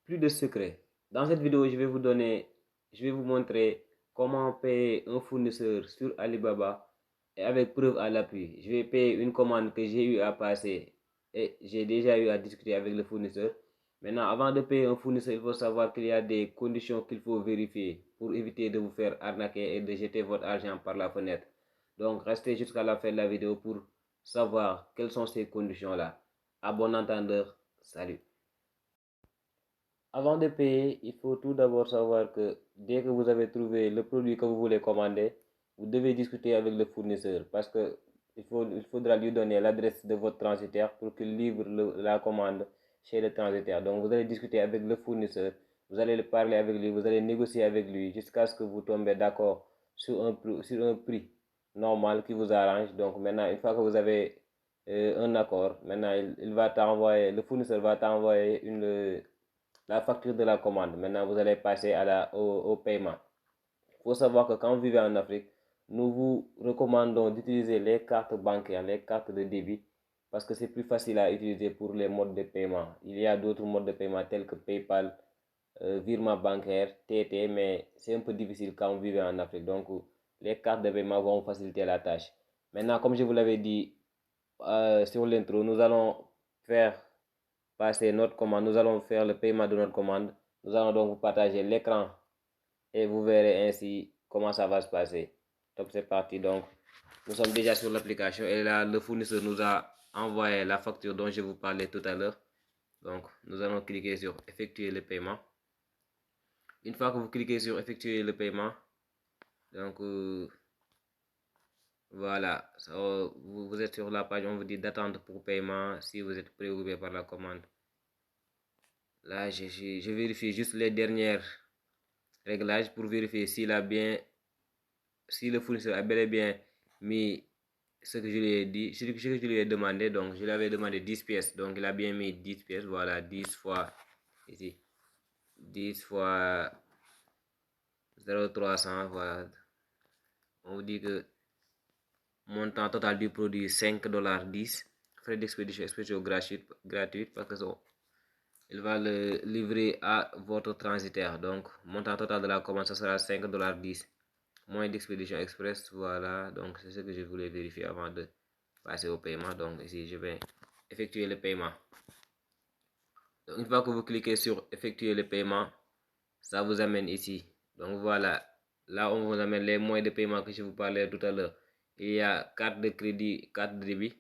plus de secret. Dans cette vidéo, je vais vous montrer comment payer un fournisseur sur Alibaba et avec preuve à l'appui. Je vais payer une commande que j'ai eu à passer et j'ai déjà eu à discuter avec le fournisseur. Maintenant, avant de payer un fournisseur, il faut savoir qu'il y a des conditions qu'il faut vérifier pour éviter de vous faire arnaquer et de jeter votre argent par la fenêtre. Donc, restez jusqu'à la fin de la vidéo pour savoir quelles sont ces conditions-là. À bon entendeur, salut. Avant de payer, il faut tout d'abord savoir que dès que vous avez trouvé le produit que vous voulez commander, vous devez discuter avec le fournisseur parce que il faudra lui donner l'adresse de votre transitaire pour qu'il livre la commande chez le transitaire. Donc vous allez discuter avec le fournisseur, vous allez parler avec lui, vous allez négocier avec lui jusqu'à ce que vous tombez d'accord sur un prix normal qui vous arrange. Donc maintenant, une fois que vous avez un accord, maintenant il va t'envoyer, le fournisseur va t'envoyer la facture de la commande. Maintenant, vous allez passer au paiement. Il faut savoir que quand vous vivez en Afrique, nous vous recommandons d'utiliser les cartes bancaires, les cartes de débit, parce que c'est plus facile à utiliser pour les modes de paiement. Il y a d'autres modes de paiement tels que PayPal, virement bancaire, TT, mais c'est un peu difficile quand vous vivez en Afrique. Donc, les cartes de paiement vont faciliter la tâche. Maintenant, comme je vous l'avais dit sur l'intro, nous allons faire passer notre commande, nous allons faire le paiement de notre commande. Nous allons donc vous partager l'écran et vous verrez ainsi comment ça va se passer. Donc c'est parti. Donc nous sommes déjà sur l'application et là le fournisseur nous a envoyé la facture dont je vous parlais tout à l'heure. Donc nous allons cliquer sur effectuer le paiement. Une fois que vous cliquez sur effectuer le paiement, donc voilà, vous êtes sur la page, on vous dit d'attendre pour paiement si vous êtes préoccupé par la commande. Là, je vérifie juste les dernières réglages pour vérifier si le fournisseur a bel et bien mis ce que je lui ai dit, ce que je lui ai demandé. Donc, je lui avais demandé 10 pièces. Donc, il a bien mis 10 pièces. Voilà, 10 fois ici. 10 fois 0,300. Voilà. On vous dit que montant total du produit 5,10 $. Frais d'expédition spéciaux gratuits parce que il va le livrer à votre transitaire. Donc, montant total de la commande, ce sera 5,10 $. Moins d'expédition express, voilà. Donc, c'est ce que je voulais vérifier avant de passer au paiement. Donc, ici, je vais effectuer le paiement. Donc, une fois que vous cliquez sur effectuer le paiement, ça vous amène ici. Donc, voilà. Là, on vous amène les moyens de paiement que je vous parlais tout à l'heure. Il y a carte de crédit, carte de débit,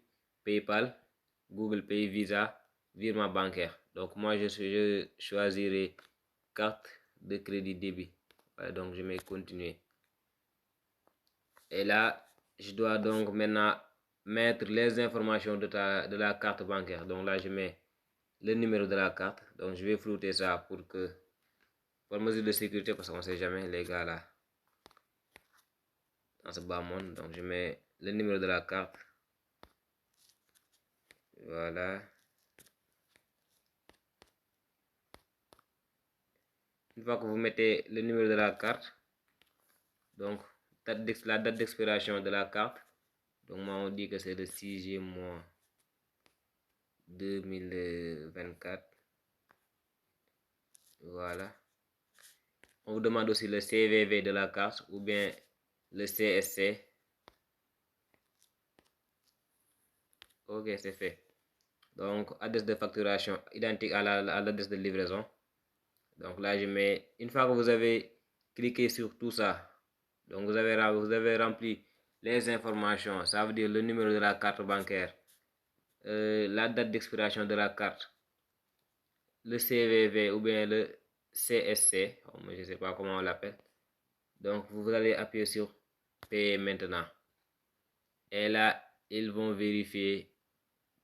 PayPal, Google Pay, Visa, virement bancaire. Donc, moi, je choisirai carte de crédit débit. Voilà, donc, je mets continuer. Et là, je dois donc maintenant mettre les informations de la carte bancaire. Donc là, je mets le numéro de la carte. Donc, je vais flouter ça pour mesure de sécurité, parce qu'on ne sait jamais, les gars, là, dans ce bas monde. Donc, je mets le numéro de la carte. Voilà. Une fois que vous mettez le numéro de la carte, donc la date d'expiration de la carte, donc moi on dit que c'est le 6e mois 2024. Voilà. On vous demande aussi le CVV de la carte ou bien le CSC. Ok, c'est fait. Donc, adresse de facturation identique à l'adresse de livraison. Donc là, je mets, une fois que vous avez cliqué sur tout ça, donc vous avez rempli les informations, ça veut dire le numéro de la carte bancaire, la date d'expiration de la carte, le CVV ou bien le CSC, je ne sais pas comment on l'appelle. Donc, vous allez appuyer sur payer maintenant. Et là, ils vont vérifier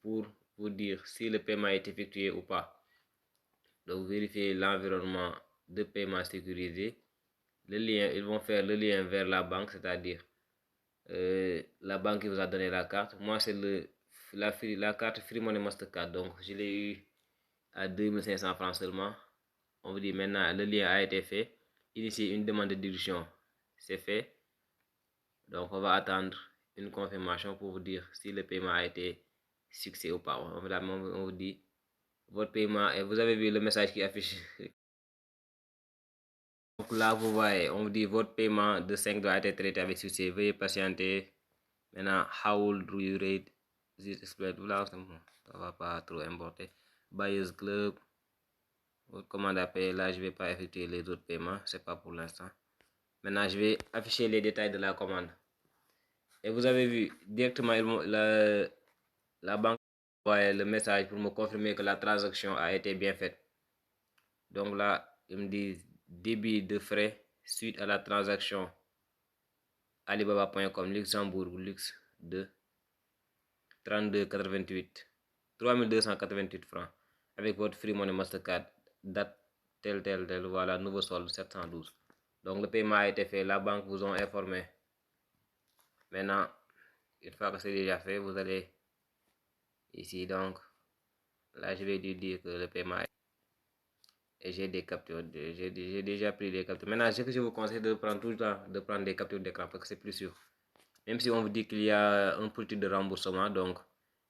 pour vous dire si le paiement est effectué ou pas. Donc, vérifier l'environnement de paiement sécurisé. Le lien, ils vont faire le lien vers la banque, c'est-à-dire la banque qui vous a donné la carte. Moi, c'est la carte Free Money Mastercard. Donc, je l'ai eu à 2500 francs seulement. On vous dit maintenant, le lien a été fait. Initier une demande de déduction. C'est fait. Donc, on va attendre une confirmation pour vous dire si le paiement a été succès ou pas. On vous dit votre paiement et vous avez vu le message qui affiche. Donc là, vous voyez, on vous dit votre paiement de 5 doit être traité avec succès. Veuillez patienter. Maintenant, how would you rate this exploit? Là, ça va pas trop importer. Buyers Club, votre commande à payer. Là, je vais pas effectuer les autres paiements. C'est pas pour l'instant. Maintenant, je vais afficher les détails de la commande. Et vous avez vu directement la banque envoie le message pour me confirmer que la transaction a été bien faite. Donc là, ils me disent débit de frais suite à la transaction alibaba.com Luxembourg luxe de 32,88 3288 francs avec votre Free Money Mastercard date tel, voilà, nouveau solde 712. Donc le paiement a été fait, la banque vous ont informé. Maintenant, une fois que c'est déjà fait, vous allez ici, donc là je vais lui dire que le paiement est... Et j'ai des captures, j'ai déjà pris des captures. Maintenant, ce que je vous conseille de prendre tout le temps, de prendre des captures d'écran parce que c'est plus sûr. Même si on vous dit qu'il y a un politique de remboursement, donc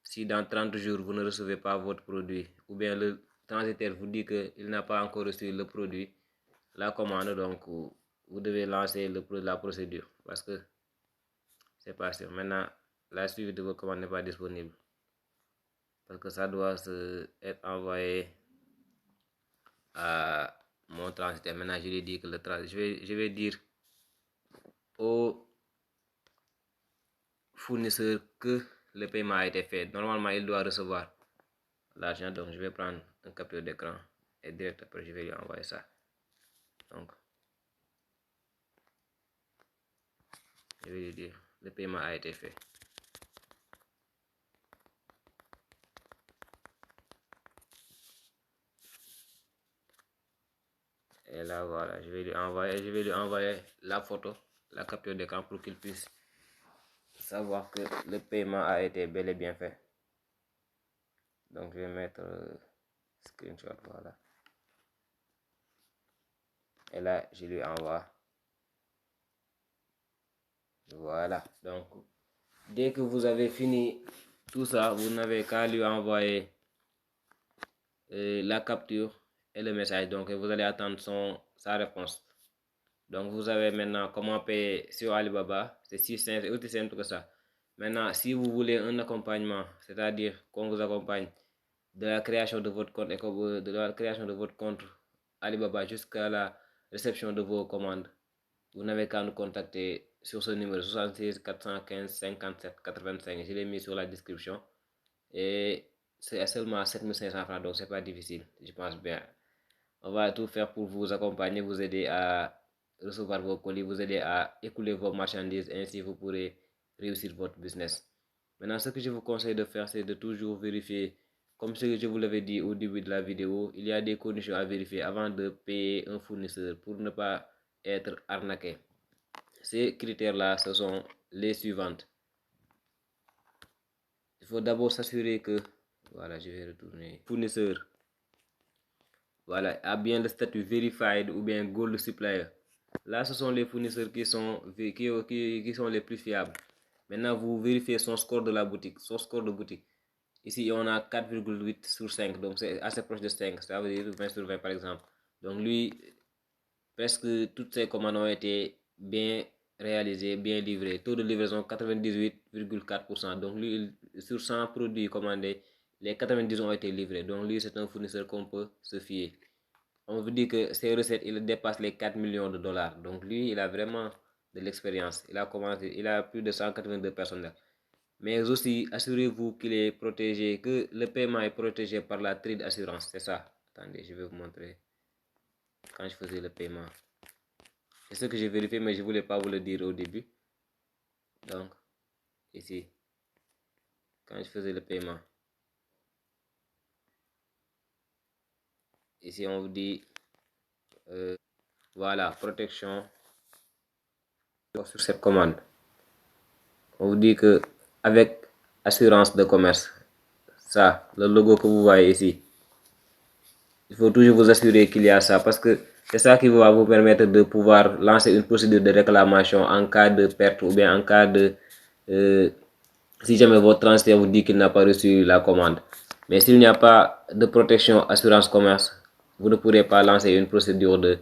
si dans 30 jours vous ne recevez pas votre produit, ou bien le transitaire vous dit qu'il n'a pas encore reçu le produit, la commande, donc vous devez lancer la procédure parce que c'est pas sûr. Maintenant, la suite de vos commandes n'est pas disponible parce que ça doit être envoyé à mon transitaire. Maintenant, je lui dis que je vais dire au fournisseur que le paiement a été fait. Normalement, il doit recevoir l'argent, donc je vais prendre un capture d'écran et direct après je vais lui envoyer ça. Donc, je vais lui dire le paiement a été fait. Et là, voilà, je vais lui envoyer la photo, la capture d'écran pour qu'il puisse savoir que le paiement a été bel et bien fait. Donc, je vais mettre screenshot, voilà. Et là, je lui envoie. Voilà. Donc, dès que vous avez fini tout ça, vous n'avez qu'à lui envoyer la capture et le message. Donc, vous allez attendre sa réponse. Donc, vous avez maintenant comment payer sur Alibaba. C'est aussi simple que ça. Maintenant, si vous voulez un accompagnement, c'est-à-dire qu'on vous accompagne de la création de votre compte de la création de votre compte Alibaba jusqu'à la réception de vos commandes, vous n'avez qu'à nous contacter sur ce numéro 76 415 57 85. Je l'ai mis sur la description. Et c'est seulement 7500 francs, donc c'est pas difficile, je pense bien. On va tout faire pour vous accompagner, vous aider à recevoir vos colis, vous aider à écouler vos marchandises, ainsi vous pourrez réussir votre business. Maintenant, ce que je vous conseille de faire, c'est de toujours vérifier, comme ce que je vous l'avais dit au début de la vidéo, il y a des conditions à vérifier avant de payer un fournisseur pour ne pas être arnaqué. Ces critères-là, ce sont les suivantes. Il faut d'abord s'assurer que, voilà, je vais retourner, fournisseur, voilà, a bien le statut verified ou bien gold supplier. Là, ce sont les fournisseurs qui sont les plus fiables. Maintenant, vous vérifiez son score de la boutique, son score de boutique. Ici, on a 4,8 sur 5, donc c'est assez proche de 5, ça veut dire 20 sur 20 par exemple. Donc lui, presque toutes ses commandes ont été bien réalisées, bien livrées. Taux de livraison 98,4%. Donc lui, sur 100 produits commandés, les 90 ont été livrés. Donc lui, c'est un fournisseur qu'on peut se fier. On vous dit que ses recettes, il dépasse les 4 millions de dollars. Donc lui, il a vraiment de l'expérience. Il a plus de 182 personnels. Mais aussi, assurez-vous qu'il est protégé, que le paiement est protégé par la trade assurance. C'est ça. Attendez, je vais vous montrer quand je faisais le paiement. C'est ce que j'ai vérifié, mais je ne voulais pas vous le dire au début. Donc, ici, quand je faisais le paiement, ici on vous dit, voilà, protection sur cette commande. On vous dit que avec assurance de commerce, ça, le logo que vous voyez ici, il faut toujours vous assurer qu'il y a ça parce que c'est ça qui va vous permettre de pouvoir lancer une procédure de réclamation en cas de perte ou bien en cas de... si jamais votre transfert vous dit qu'il n'a pas reçu la commande. Mais s'il n'y a pas de protection assurance commerce, vous ne pourrez pas lancer une procédure de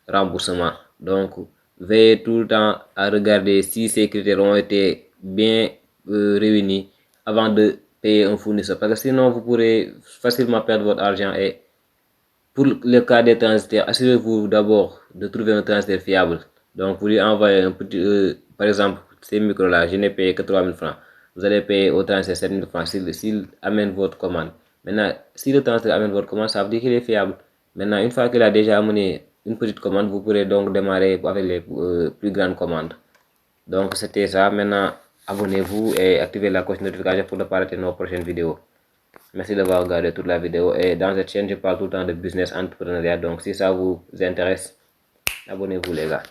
remboursement. Donc, veillez tout le temps à regarder si ces critères ont été bien réunis avant de payer un fournisseur. Parce que sinon, vous pourrez facilement perdre votre argent. Et pour le cas des transitaires, assurez-vous d'abord de trouver un transitaire fiable. Donc, vous lui envoyez un petit, par exemple, ces micros-là, je n'ai payé que 3 000 francs. Vous allez payer au transitaire 7 000 francs s'il amène votre commande. Maintenant, si le transitaire amène votre commande, ça veut dire qu'il est fiable. Maintenant, une fois qu'il a déjà amené une petite commande, vous pourrez donc démarrer avec les plus grandes commandes. Donc, c'était ça. Maintenant, abonnez-vous et activez la cloche de notification pour ne pas rater nos prochaines vidéos. Merci d'avoir regardé toute la vidéo. Et dans cette chaîne, je parle tout le temps de business entrepreneuriat. Donc, si ça vous intéresse, abonnez-vous les gars.